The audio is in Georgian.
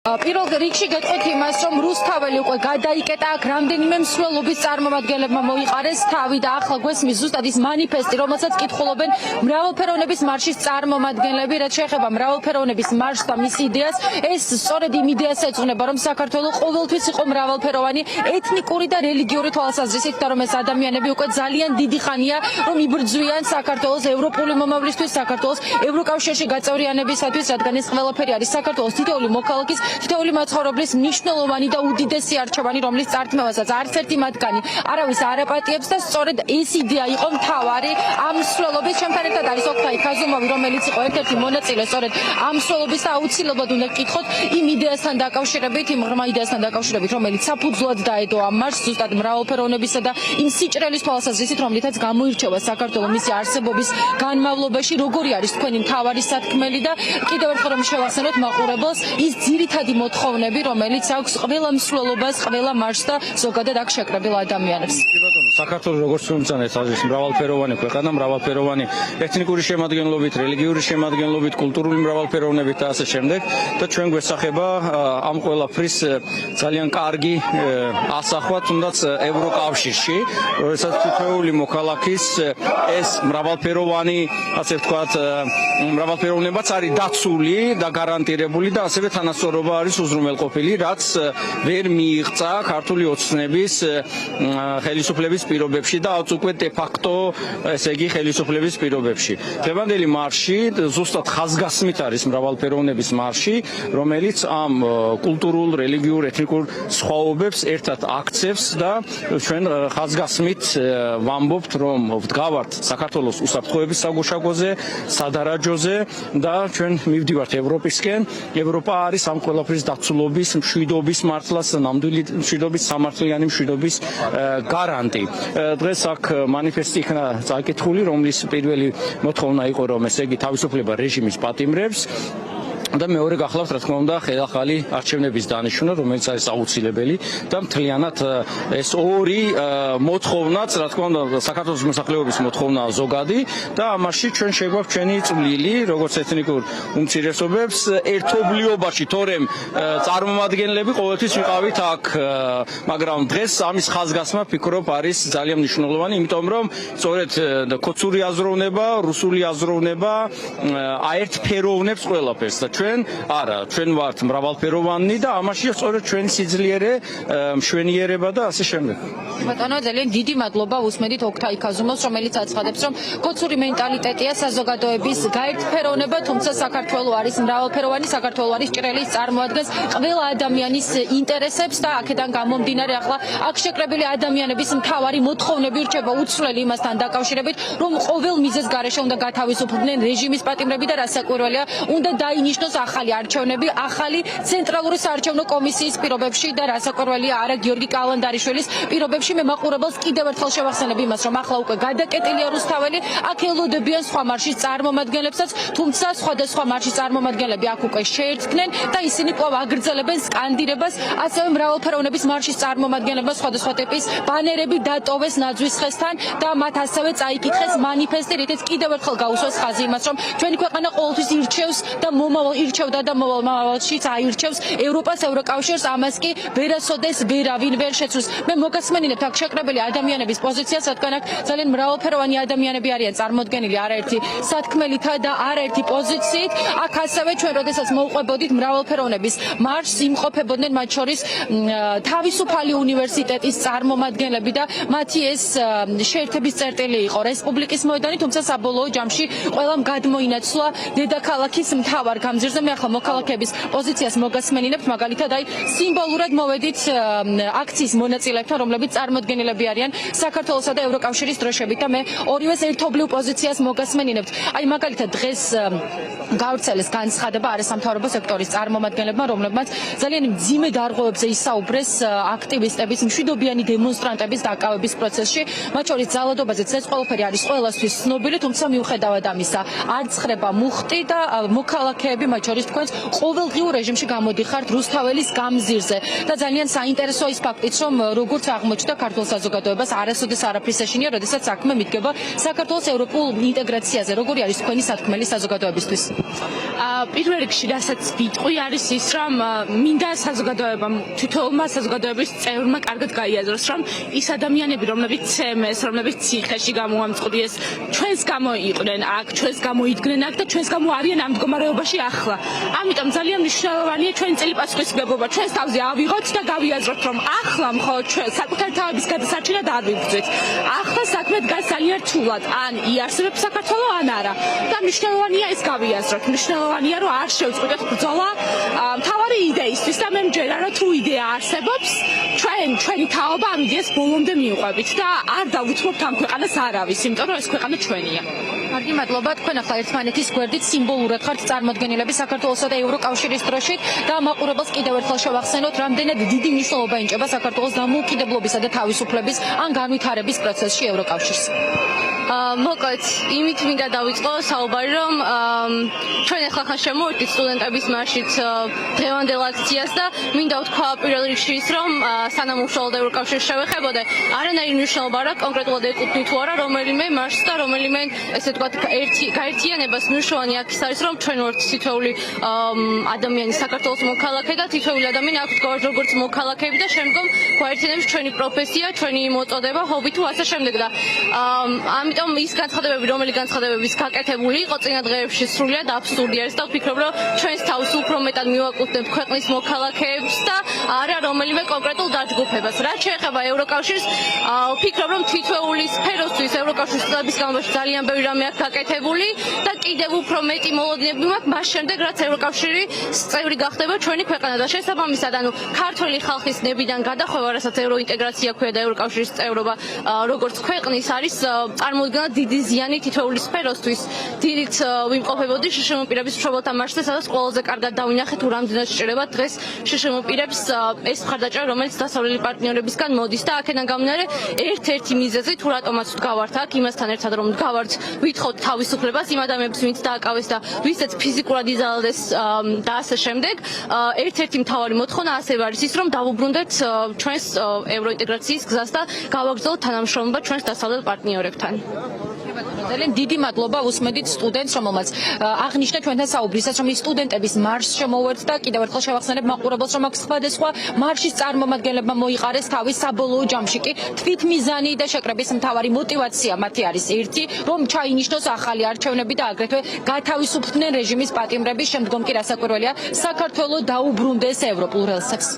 პირველ რიგში გეტყვით იმას, რომ რუსთაველი უკვე გადაიკეტა, აქ რამდენიმე მსვლელობის წარმომადგენლებმა მოიყარეს თავი და ახლა გვესმის ზუსტად ის მანიფესტი, რომელსაც კითხულობენ მრავალფეროვნების მარშის წარმომადგენლები, რაც შეეხება მრავალფეროვნების მარშს და მის იდეას, ეს სწორედ იმ იდეას ეძღვნება, რომ საქართველო ყოველთვის იყო მრავალფეროვანი ეთნიკური და რელიგიური თვალსაზრისით და რომ ეს ადამიანები უკვე ძალიან დიდი ხანია, რომ იბრძვიან საქართველოს ევროპული მომავლისთვის, საქართველოს ევროკავშირში გაწევრიანებისათვის, რადგან ეს ყველაფერი არის საქართველოს თითოეული მოქალაქის თითოეული მაცხოვრებლის მნიშვნელოვანი და უდიდესი არჩევანი, რომლის წართმევასაც არც ერთი მათგანი არავის არ აპატიებს და სწორედ ეს იდეა იყო მთავარი ამ მსვლელობის. Ჩემთან ერთად არის ოქთაი ქაზუმოვი, რომელიც იყო ერთ-ერთი მონაწილე სწორედ ამ მსვლელობის და აუცილებლად უნდა გკითხოთ იმ იდეასთან დაკავშირებით, იმ ღრმა იდეასთან დაკავშირებით, რომელიც საფუძვლად დაედო ამ მარშს, ზუსტად მრავალფეროვნებისა და იმ სიჭრელის თვალსაზრისით, რომლითაც გამოირჩევა საქართველო მისი არსებობის განმავლობაში, როგორი არის თქვენი მთავარი სათქმელი და კიდევ ერთხელ რომ შევახსენოთ მაყურებელს ის ძირითადი მოთხოვნები, რომელიც აქვს ყველა მსვლელობას, ყველა მარშს და ზოგადად აქ შეკრებილ ადამიანებს. საქართველოს როგორც უმცანეს არის მრავალფეროვანი ქვეყანა, მრავალფეროვანი ეთნიკური შემადგენლობით, რელიგიური შემადგენლობით, კულტურული მრავალფეროვნებით და ასე შემდეგ და ჩვენ გვესახება ამ ყველაფრის ძალიან კარგი ასახვა თუნდაც ევროკავშირში, როდესაც თითოეული მოქალაქის ეს მრავალფეროვანი, ასე ვთქვათ, მრავალფეროვნებაც არის დაცული და გარანტირებული და ასევე თანასწორობა არის უზრუნველყოფილი, რაც ვერ მიიღწა ქართული ოცნების ხელისუფლების პირობებში და არც უკვე de facto ესე იგი ხელისუფლების პირობებში. Დღევანდელი მარში ზუსტად ხაზგასმით არის მრავალფეროვნების მარში, რომელიც ამ კულტურულ, რელიგიურ, ეთნიკურ სხვაობებს ერთად აქცევს და ჩვენ ხაზგასმით ვამბობთ, რომ ვდგავართ საქართველოს უსაფრთხოების საგუშაგოზე, სადარაჯოზე და ჩვენ მივდივართ ევროპისკენ. ევროპა არის ამ ყველაფრის დაცულობის, მშვიდობის მართლას, ნამდვილი მშვიდობის, სამართლიანი მშვიდობის გარანტი. დღეს აქ მანიფესტი იქნა წაკითხული, რომლის პირველი მოთხოვნა იყო, რომ ესე იგი თავისუფლება რეჟიმის პატიმრებს და მეორე გახლავთ, რა თქმა უნდა, ხელახალი არჩევნების დანიშვნა, რომელიც არის აუცილებელი და მთლიანად ეს ორი მოთხოვნაც, რა თქმა უნდა, საქართველოს მოსახლეობის მოთხოვნა ზოგადი და ამაში ჩვენ შეგვაქვს ჩვენი წვლილი, როგორც ეთნიკურ უმცირესობებს ერთობლიობაში, თორემ წარმომადგენლები ყოველთვის ვიყავით აქ, მაგრამ დღეს ამის ხაზგასმა ფიქრობ არის ძალიან მნიშვნელოვანი, იმიტომ რომ სწორედ ქოცური აზროვნება, რუსული აზროვნება აერთფეროვნებს ყველაფერს და ჩვენ არა, ჩვენ ვართ მრავალფეროვანი და ამაში სწორედ ჩვენი სიძლიერე, მშვენიერება და ასე შემდეგ. ბატონო, ძალიან დიდი მადლობა უსმენთ ოქთაი ქაზუმოვს, რომელიც აცხადებს, რომ ქოცური მენტალიტეტია საზოგადოების გაერთფეროვნება, თუმცა საქართველო არის მრავალფეროვანი, საქართველო არის ჭრელის წარმოადგენს ყველა ადამიანის ინტერესებს და აქედან გამომდინარე ახლა აქ შეკრებილი ადამიანების მთავარი მოთხოვნები რჩება უცვლელი იმასთან დაკავშირებით, რომ ყოველ მიზეზს გარეშე უნდა გათავისუფლდნენ რეჟიმის პატიმრები და რასაკვირველია, უნდა დაინიშნოს ახალი არჩევნები, ახალი ცენტრალური საარჩევნო კომისიის პირობებში და რასაკვირველია არა გიორგი კალანდარიშვილის პირობებში. მე მაყურებელს კიდევ ერთხელ შევახსენებ იმას, რომ ახლა უკვე გადაკეტილია რუსთაველი, აქ ელოდებიან სხვა მარშის წარმომადგენლებსაც, თუმცა სხვადასხვა მარშის წარმომადგენლები აქ უკვე შეერთდნენ და ისინი კვლავ აგრძელებენ სკანდირებას, ასევე მრავალფეროვნების მარშის წარმომადგენლებმა სხვადასხვა ტიპის ბანერები დატოვეს ნაძვის ხესთან და მათ ასევე წაიკითხეს მანიფესტი, რითაც კიდევ ერთხელ გაუსვეს ხაზი იმას, რომ ჩვენი ქვეყანა ყოველთვის ირჩევს და ირჩევდა და მომავალშიც აირჩევს ევროპას, ევროკავშირს, ამას კი ვერასოდეს ვერავინ ვერ შეცვლის. მე მოგასმენინებთ აქ შეკრებილი ადამიანების პოზიციას, რადგან აქ ძალიან მრავალფეროვანი ადამიანები არიან წარმოდგენილი არაერთი სათქმელითა და არაერთი პოზიციით. აქ ასევე ჩვენ როდესაც მოვყვებოდით მრავალფეროვნების მარშს, იმყოფებოდნენ მათ შორის თავისუფალი უნივერსიტეტის წარმომადგენლები და მათი ეს შეერთების წერტილი იყო რესპუბლიკის მოედანი, თუმცა საბოლოო ჯამში ყველამ გადმოინაცვლა დედაქალაქის მთავარ გამზირზე. მე ახლა მოქალაქეების პოზიციას მოგასმენინებთ, მაგალითად აი სიმბოლურად მოვედით აქციის მონაწილეებთან, რომლებიც წარმოდგენილები არიან საქართველოსა და ევროკავშირის დროშებით და მე ორივეს ერთობლივ პოზიციას მოგასმენინებთ. აი მაგალითად დღეს გავრცელეს განცხადება არასამთავრობო სექტორის წარმომადგენლებმა, რომლებმაც ძალიან მძიმე დარღვევებზე ისაუბრეს აქტივისტების, მშვიდობიანი დემონსტრანტების დაკავების პროცესში, მათ შორის ძალადობაზეც ეს ყველაფერი არის ყველასთვის ცნობილი, თუმცა მიუხედავად ამისა არ ცხრება მუხტი და მოქალაქეები მათ შორის თქვენს ყოველდღიურ რეჟიმში გამოდიხართ რუსთაველის გამზირზე და ძალიან საინტერესოა ის ფაქტიც, რომ როგორც აღმოჩნდა ქართულ საზოგადოებას არასოდეს არაფრის ეშინია, როდესაც საქმე მიდგება საქართველოს ევროპულ ინტეგრაციაზე. როგორი არის თქვენი სათქმელი საზოგადოებისთვის? პირველ რიგში რასაც ვიტყვი არის ის, რომ მინდა საზოგადოებამ, თითოეულმა საზოგადოების წევრმა კარგად გაიაზროს, რომ ის ადამიანები, რომლებიც ცემეს, რომლებიც ციხეში გამოამწყდიეს, ჩვენს გამო იყვნენ აქ, ჩვენს გამო იდგნენ აქ და ჩვენს გამო არიან ამ მდგომარეობაში ახლა. ამიტომ ძალიან მნიშვნელოვანია ჩვენი წელიწადსხმისგებობა, ჩვენს თავზე ავიღოთ და გავიაზროთ, რომ ახლა მხოლოდ ჩვენ საკუთარ თავების გადასარჩენად არ ვიბრძვით. ახლა საქმე დგას ძალიან რთულად, ან იარსებებს საქართველოს, ან არა. და მნიშვნელოვანია ეს გავიაზროთ. მნიშვნელოვანია რომ არ შევწყვიტოთ ბრძოლა მთავარი იდეისთვის და მე მჯერა რომ თუ იდეა არსებობს ჩვენი თაობა ამ იდეას ბოლომდე მიუყვებით და არ დავითმობთ ამ ქვეყანას არავის, იმიტომ რომ ეს ქვეყანა ჩვენია. კარგი, მადლობა. თქვენ ახლა ერთმანეთის გვერდით სიმბოლურად ხართ წარმოდგენილები საქართველოსა და ევროკავშირის დროშით და მაყურებელს კიდევ ერთხელ შევახსენოთ, რამდენად დიდი მნიშვნელობა ენიჭება საქართველოს დამოუკიდებლობისა და თავისუფლების ან განვითარების პროცესში ევროკავშირს. მოკლედ, იმით მინდა დავიწყო საუბარი, რომ ჩვენ ახლა ხან შემოვიდით სტუდენტების მარშით დღევანდელ აქციას და მინდა ვთქვა პირველ რიგში ის, რომ სანამ უშუალოდ ევროკავშირს შევეხებოდე, არანაირი მნიშვნელობა არ აქვს კონკრეტულად ეკუთვნით თუ არა რომელიმე მარშს და რომელიმე ესე ვთქვათ გაერთიანებას. მნიშვნელოვანი აქ ის არის, რომ ჩვენ ვართ თითოეული ადამიანი საქართველოს მოქალაქე და თითოეული ადამიანი აქ ვდგავართ როგორც მოქალაქეები და შემდგომ გვაერთიანებს ჩვენი პროფესია, ჩვენი მოწოდება, ჰობი თუ ასე შემდეგ და ამიტომ ის განცხადებები, რომელი განცხადებების გაკეთებული იყო წინა დღეებში სრულიად აბსურდი არის და ვფიქრობ, რომ ჩვენს თავს უფრო მეტად მივაკუთვნებთ ქვეყნის მოქალაქეებს და არა რომელიმე კონკრეტულ დაჯგუფებას. რაც შეეხება ევროკავშირს, ვფიქრობ, რომ თითოეული სფეროსთვის ევროკავშირის წლების განმავლობაში ძალიან ბევრი რამე აქვს გაკეთებული და კიდევ უფრო მეტი მოლოდინები მაქვს მას შემდეგ, რაც ევროკავშირი წევრი გახდება ჩვენი ქვეყანა და შესაბამისად, ანუ ქართველი ხალხის ნებიდან გადახვევა, რასაც ევროინტეგრაცია ქვია და ევროკავშირის წევრობა როგორც ქვეყნის არის წარმოუდგენლად დიდი ზიანი თითოეული სფეროსთვის. დიდით ვიმყოფებოდი შშმ პირების მშობელთა მარშზე, სადაც ყველაზე კარგად დავინახეთ თუ რამდენად სჭირდება დღეს შშმ პირებს ეს მხარდაჭერა, რომელიც დასავლელი პარტნიორებისგან მოდის და აქედან გამომდინარე ერთ-ერთი მიზეზი თუ რატომაც ვდგავართ აქ, იმასთან ერთად რომ ვდგავართ, ვითხოვთ თავისუფლებას იმ ადამიანებს, ვინც დააკავეს და ვისაც ფიზიკურად იზალდეს და ასე შემდეგ. ერთ-ერთი მთავარი მოთხოვნა ასევე არის ის, რომ დავუბრუნდეთ ჩვენს ევროინტეგრაციის გზას და გავაგრძელოთ თანამშრომლობა ჩვენს დასავლელ პარტნიორებთან. დიდი მადლობა უსმედით სტუდენტს, რომელმაც აღნიშნა ჩვენთან საუბრისას, რომ ის სტუდენტების მარშს შემოუერთ და კიდევ ერთხელ შევახსენებ მაყურებელს, რომ აქ სხვადასხვა მარშის წარმომადგენლებმა მოიყარეს თავის საბოლოო ჯამში კი თვითმიზანი და შეკრების მთავარი мотиваცია მათი არის ერთი, რომ ჩაინიშნოს ახალი არჩევნები და აგრეთვე გათავისუფლდნენ რეჟიმის პატიმრების, შემდგომ კი რასაკვირველია, საქართველო დაუბრუნდეს ევროპულ რელსებს.